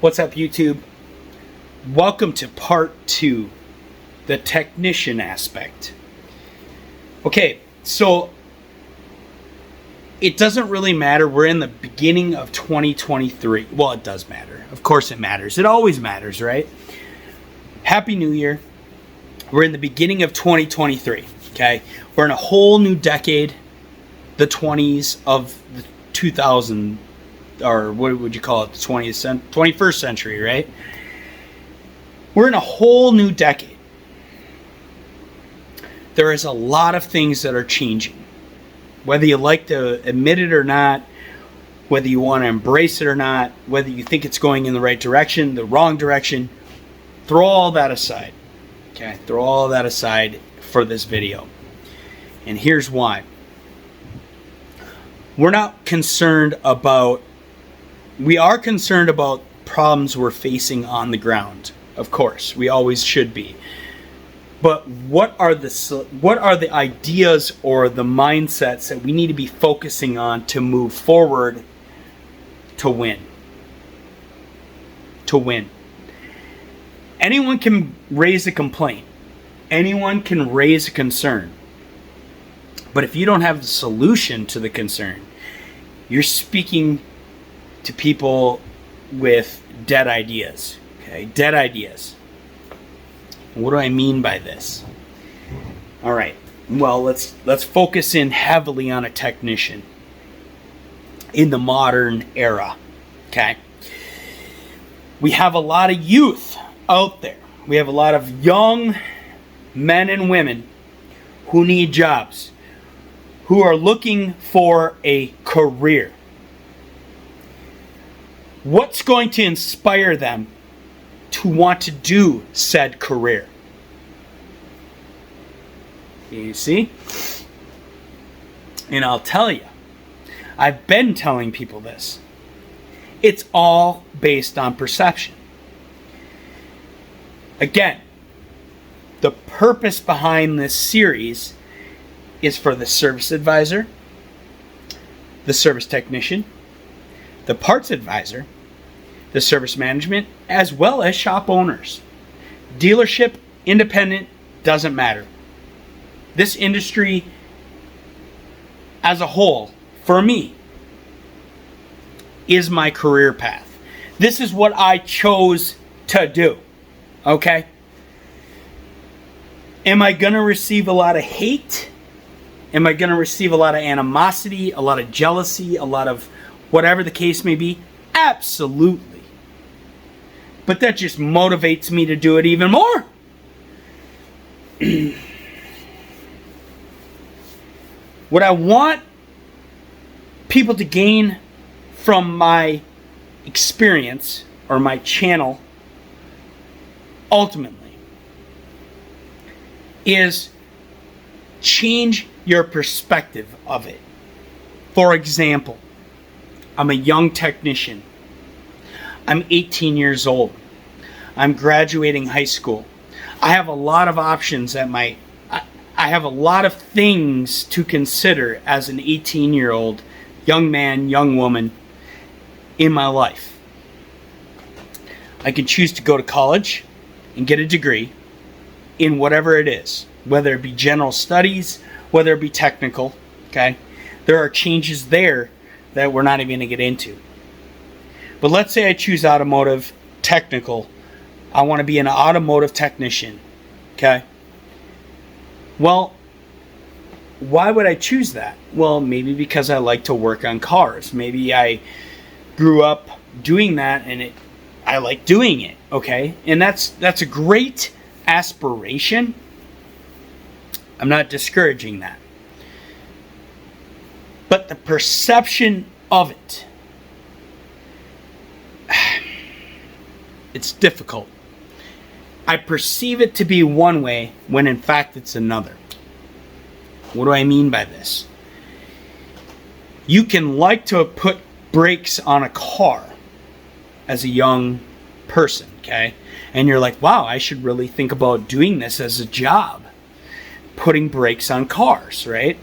What's up, YouTube? Welcome to part 2, the technician aspect. Okay, so it doesn't really matter. We're in the beginning of 2023. Well, it does matter. Of course it matters. It always matters, right? Happy New Year. We're in the beginning of 2023, okay? We're in a whole new decade, the 20s of the 2000, or what would you call it, the 21st century, right? We're in a whole new decade. There is a lot of things that are changing. Whether you like to admit it or not, whether you want to embrace it or not, whether you think it's going in the right direction, the wrong direction, throw all that aside. Okay, throw all that aside for this video. And here's why. We are concerned about problems we're facing on the ground. Of course, we always should be. But what are the ideas or the mindsets that we need to be focusing on to move forward to win? To win. Anyone can raise a complaint. Anyone can raise a concern. But if you don't have the solution to the concern, you're speaking to people with dead ideas. Okay, dead ideas. What do I mean by this? All right. Well, let's focus in heavily on a technician in the modern era. Okay? We have a lot of youth out there. We have a lot of young men and women who need jobs, who are looking for a career. What's going to inspire them to want to do said career? You see? And I'll tell you, I've been telling people this. It's all based on perception. Again, the purpose behind this series is for the service advisor, the service technician, the parts advisor, the service management, as well as shop owners. Dealership, independent, doesn't matter. This industry as a whole, for me, is my career path. This is what I chose to do. Okay? Am I going to receive a lot of hate? Am I going to receive a lot of animosity, a lot of jealousy, a lot of whatever the case may be? Absolutely. But that just motivates me to do it even more. What I want people to gain from my experience or my channel ultimately is change your perspective of it. For example, I'm a young technician. I'm 18 years old. I'm graduating high school. I have a lot of options I have a lot of things to consider as an 18-year-old young man, young woman in my life. I can choose to go to college and get a degree in whatever it is, whether it be general studies, whether it be technical, okay? There are changes there that we're not even going to get into. But let's say I choose automotive technical. I want to be an automotive technician, okay? Well, why would I choose that? Well, maybe because I like to work on cars. Maybe I grew up doing that and I like doing it, okay? And that's a great aspiration. I'm not discouraging that. But the perception of it, it's difficult. I perceive it to be one way when in fact it's another. What do I mean by this? You can like to put brakes on a car as a young person, okay? And you're like, wow, I should really think about doing this as a job. Putting brakes on cars, right?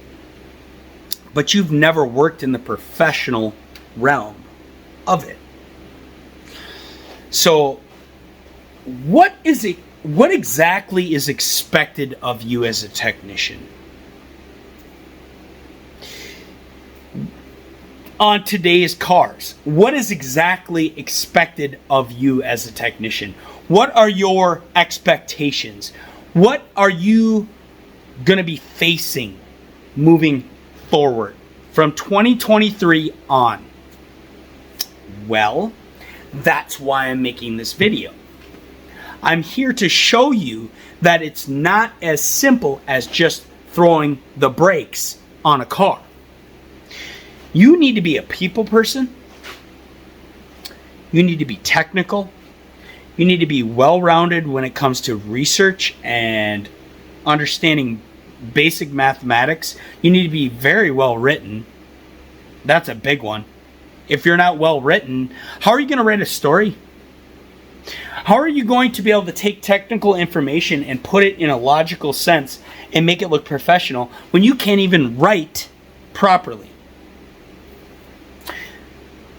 But you've never worked in the professional realm of it. So what is it? What exactly is expected of you as a technician? On today's cars, what is exactly expected of you as a technician? What are your expectations? What are you going to be facing moving forward from 2023 on? Well, that's why I'm making this video. I'm here to show you that it's not as simple as just throwing the brakes on a car. You need to be a people person. You need to be technical. You need to be well-rounded when it comes to research and understanding basic mathematics. You need to be very well written. That's a big one. If you're not well written, how are you going to write a story? How are you going to be able to take technical information and put it in a logical sense and make it look professional when you can't even write properly?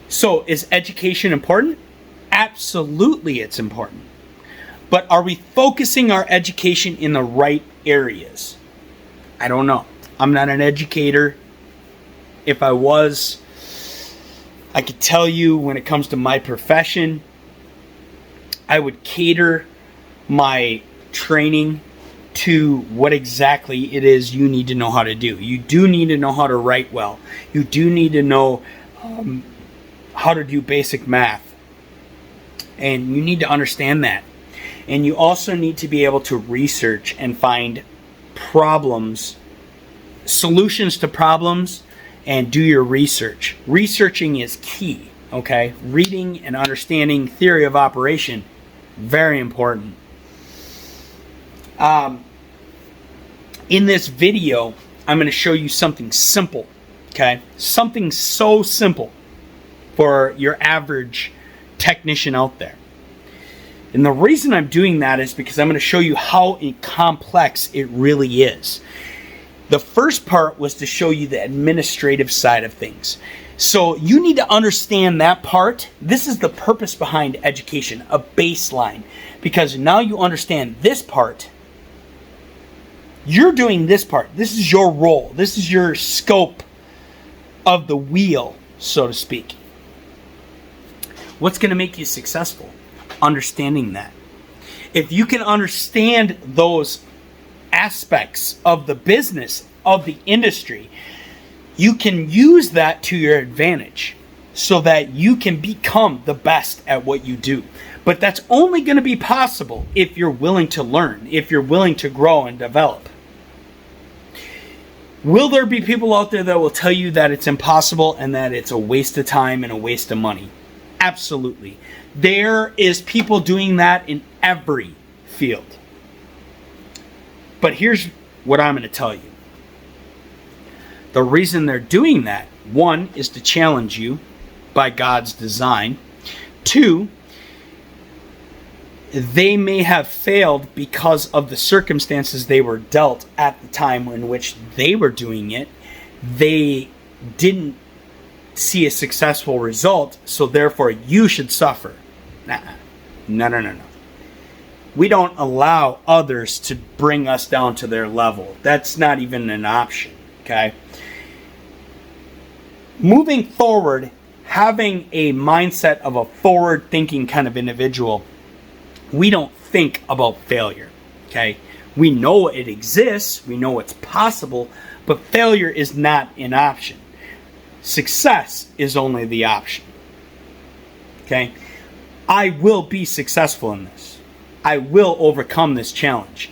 So, is education important? Absolutely, it's important. But are we focusing our education in the right areas? I don't know. I'm not an educator. If I was, I could tell you when it comes to my profession, I would cater my training to what exactly it is you need to know how to do. You do need to know how to write well. You do need to know how to do basic math. And you need to understand that. And you also need to be able to research and find problems, solutions to problems, and do your research. Researching is key, okay? Reading and understanding theory of operation, very important. In this video, I'm going to show you something simple, okay? Something so simple for your average technician out there. And the reason I'm doing that is because I'm going to show you how complex it really is. The first part was to show you the administrative side of things. So you need to understand that part. This is the purpose behind education, a baseline. Because now you understand this part. You're doing this part. This is your role. This is your scope of the wheel, so to speak. What's going to make you successful? Understanding that. If you can understand those aspects of the business, of the industry, you can use that to your advantage so that you can become the best at what you do. But that's only going to be possible if you're willing to learn, if you're willing to grow and develop. Will there be people out there that will tell you that it's impossible and that it's a waste of time and a waste of money? Absolutely. There is people doing that in every field. But here's what I'm going to tell you. The reason they're doing that, one, is to challenge you by God's design. Two, they may have failed because of the circumstances they were dealt at the time in which they were doing it. They didn't see a successful result, so therefore you should suffer. No. We don't allow others to bring us down to their level. That's not even an option, okay? Moving forward, having a mindset of a forward-thinking kind of individual, we don't think about failure, okay? We know it exists, we know it's possible, but failure is not an option. Success is only the option, okay? I will be successful in this. I will overcome this challenge.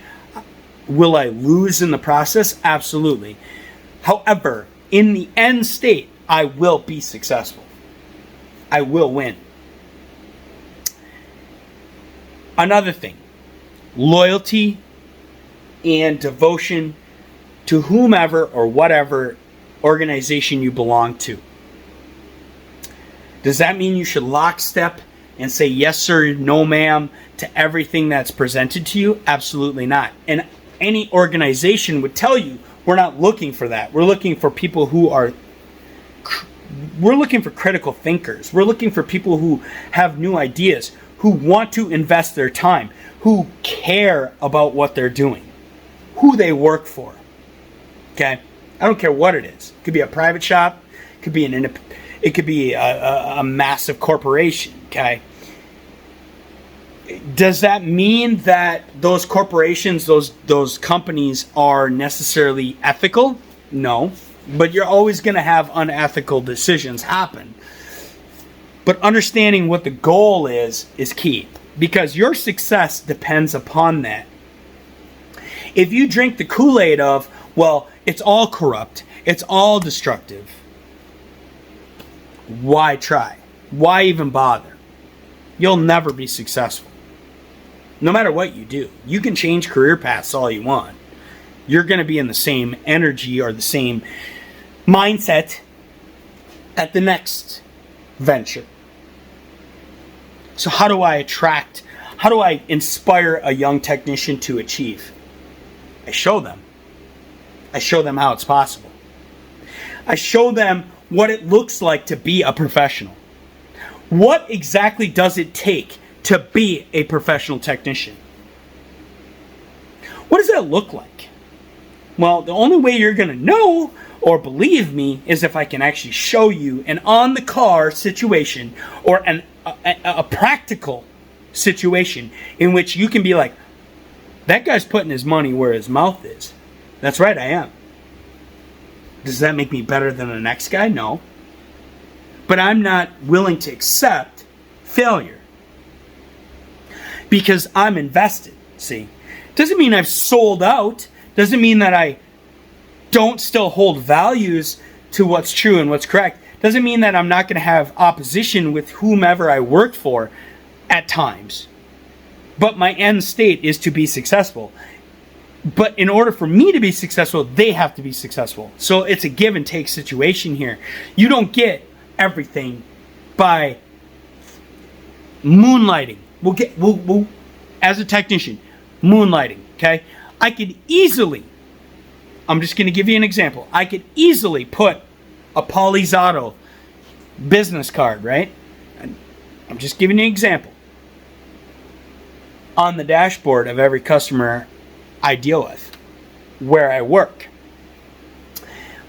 Will I lose in the process? Absolutely. However, in the end state, I will be successful. I will win. Another thing, loyalty and devotion to whomever or whatever organization you belong to. Does that mean you should lockstep and say yes sir, no ma'am to everything that's presented to you? Absolutely not. And any organization would tell you we're not looking for that. We're looking for people who are we're looking for critical thinkers. We're looking for people who have new ideas, who want to invest their time, who care about what they're doing, who they work for. Okay? I don't care what it is. It could be a private shop, it could be it could be a massive corporation, okay? Does that mean that those corporations, those companies are necessarily ethical? No. But you're always going to have unethical decisions happen. But understanding what the goal is key, because your success depends upon that. If you drink the Kool-Aid of, well, it's all corrupt, it's all destructive, why try? Why even bother? You'll never be successful. No matter what you do. You can change career paths all you want. You're going to be in the same energy or the same mindset at the next venture. So how do I inspire a young technician to achieve? I show them. I show them how it's possible. I show them what it looks like to be a professional. What exactly does it take to be a professional technician? What does that look like? Well, the only way you're going to know or believe me is if I can actually show you an on-the-car situation or a practical situation in which you can be like, that guy's putting his money where his mouth is. That's right, I am. Does that make me better than the next guy? No. But I'm not willing to accept failure because I'm invested, see? Doesn't mean I've sold out. Doesn't mean that I don't still hold values to what's true and what's correct. Doesn't mean that I'm not going to have opposition with whomever I work for at times. But my end state is to be successful. But in order for me to be successful, they have to be successful. So it's a give and take situation here. You don't get everything by moonlighting. We'll as a technician, moonlighting, okay? I could easily, I'm just going to give you an example. I could easily put a PAULY'S Auto business card, right? I'm just giving you an example. On the dashboard of every customer I deal with, where I work.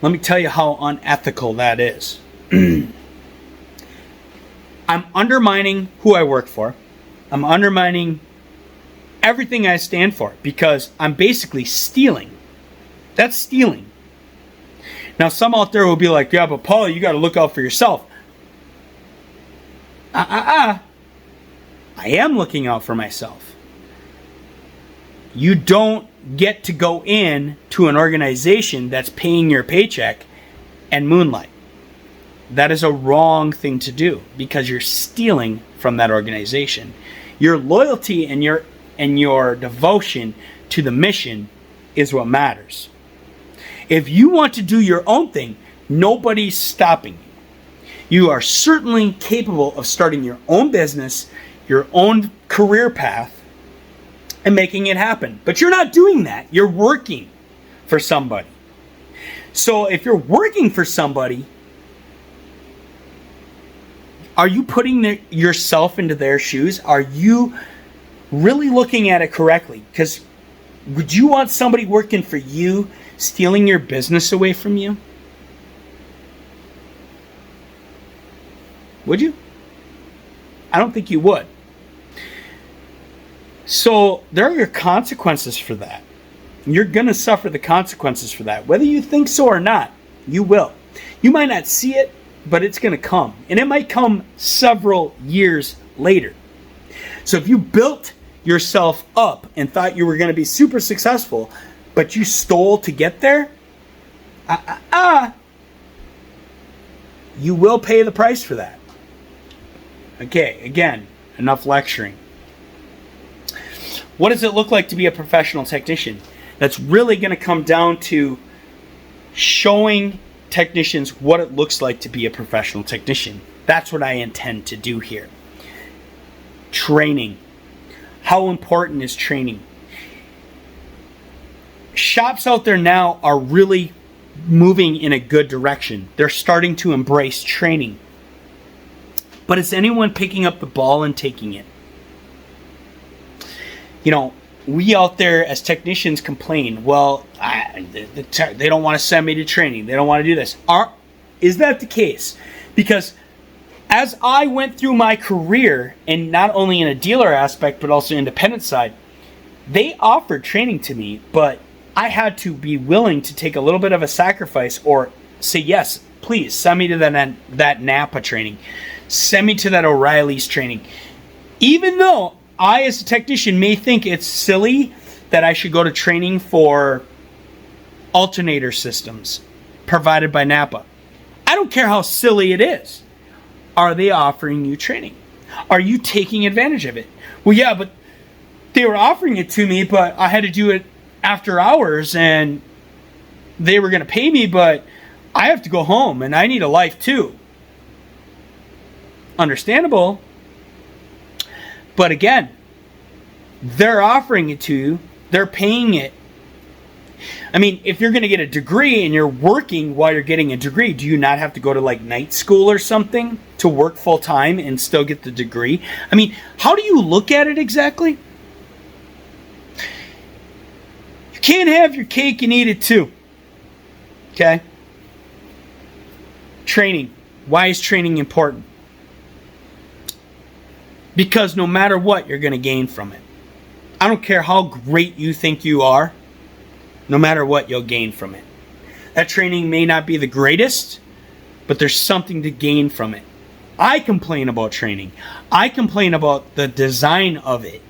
Let me tell you how unethical that is. I'm undermining who I work for. I'm undermining everything I stand for because I'm basically stealing. That's stealing. Now, some out there will be like, yeah, but Paul, you got to look out for yourself. I am looking out for myself. You don't get to go in to an organization that's paying your paycheck and moonlight. That is a wrong thing to do because you're stealing from that organization. Your loyalty and your devotion to the mission is what matters. If you want to do your own thing, nobody's stopping you. You are certainly capable of starting your own business, your own career path, and making it happen. But you're not doing that. You're working for somebody. So if you're working for somebody, are you putting yourself into their shoes? Are you really looking at it correctly? Because would you want somebody working for you stealing your business away from you? Would you? I don't think you would. So there are your consequences for that. You're going to suffer the consequences for that. Whether you think so or not, you will. You might not see it, but it's going to come. And it might come several years later. So if you built yourself up and thought you were going to be super successful, but you stole to get there, you will pay the price for that. Okay, again, enough lecturing. What does it look like to be a professional technician? That's really going to come down to showing technicians what it looks like to be a professional technician. That's what I intend to do here. Training. How important is training? Shops out there now are really moving in a good direction. They're starting to embrace training. But is anyone picking up the ball and taking it? we out there as technicians complain, well, they don't want to send me to training. They don't want to do this. Is that the case? Because as I went through my career, and not only in a dealer aspect, but also independent side, they offered training to me, but I had to be willing to take a little bit of a sacrifice or say, yes, please send me to that Napa training. Send me to that O'Reilly's training. Even though I, as a technician, may think it's silly that I should go to training for alternator systems provided by Napa. I don't care how silly it is. Are they offering you training? Are you taking advantage of it? Well, yeah, but they were offering it to me, but I had to do it after hours, and they were going to pay me, but I have to go home, and I need a life too. Understandable. But again, they're offering it to you. They're paying it. I mean, if you're going to get a degree and you're working while you're getting a degree, do you not have to go to like night school or something to work full time and still get the degree? I mean, how do you look at it exactly? You can't have your cake and eat it too. Okay? Training. Why is training important? Because no matter what, you're going to gain from it. I don't care how great you think you are. No matter what, you'll gain from it. That training may not be the greatest, but there's something to gain from it. I complain about training. I complain about the design of it.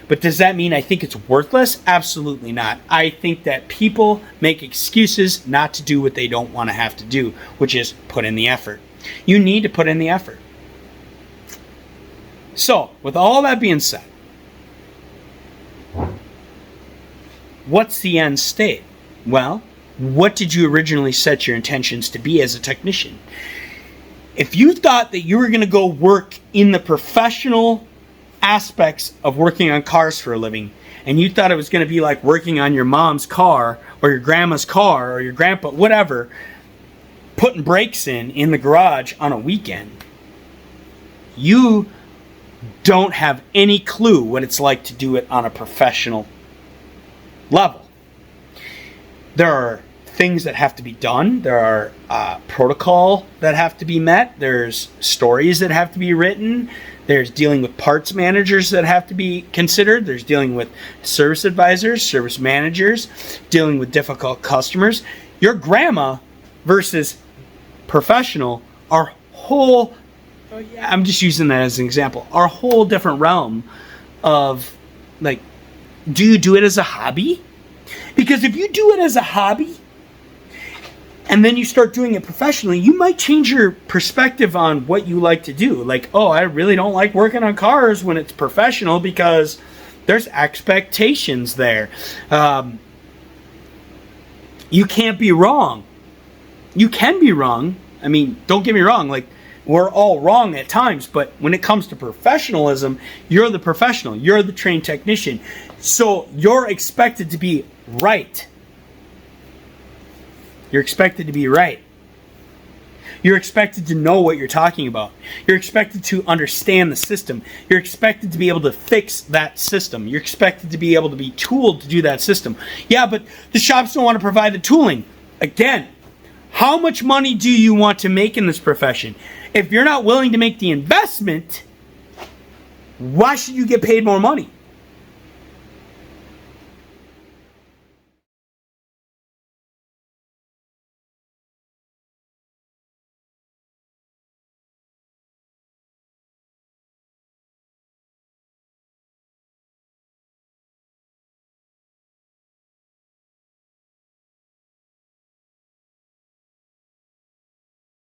But does that mean I think it's worthless? Absolutely not. I think that people make excuses not to do what they don't want to have to do, which is put in the effort. You need to put in the effort. So, with all that being said, what's the end state? Well, what did you originally set your intentions to be as a technician? If you thought that you were going to go work in the professional aspects of working on cars for a living, and you thought it was going to be like working on your mom's car or your grandma's car or your grandpa, whatever, putting brakes in the garage on a weekend, you don't have any clue what it's like to do it on a professional level. There are things that have to be done. There are protocol that have to be met. There's stories that have to be written. There's dealing with parts managers that have to be considered. There's dealing with service advisors, service managers, dealing with difficult customers. Your grandma versus professional are whole, I'm just using that as an example, are a whole different realm of, like, do you do it as a hobby? Because if you do it as a hobby and then you start doing it professionally, you might change your perspective on what you like to do. Like, oh, I really don't like working on cars when it's professional because there's expectations there. You can't be wrong. You can be wrong. I mean, don't get me wrong. Like, we're all wrong at times, but when it comes to professionalism, you're the professional. You're the trained technician. So you're expected to be right. You're expected to be right. You're expected to know what you're talking about. You're expected to understand the system. You're expected to be able to fix that system. You're expected to be able to be tooled to do that system. Yeah, but the shops don't want to provide the tooling. Again, how much money do you want to make in this profession? If you're not willing to make the investment, why should you get paid more money?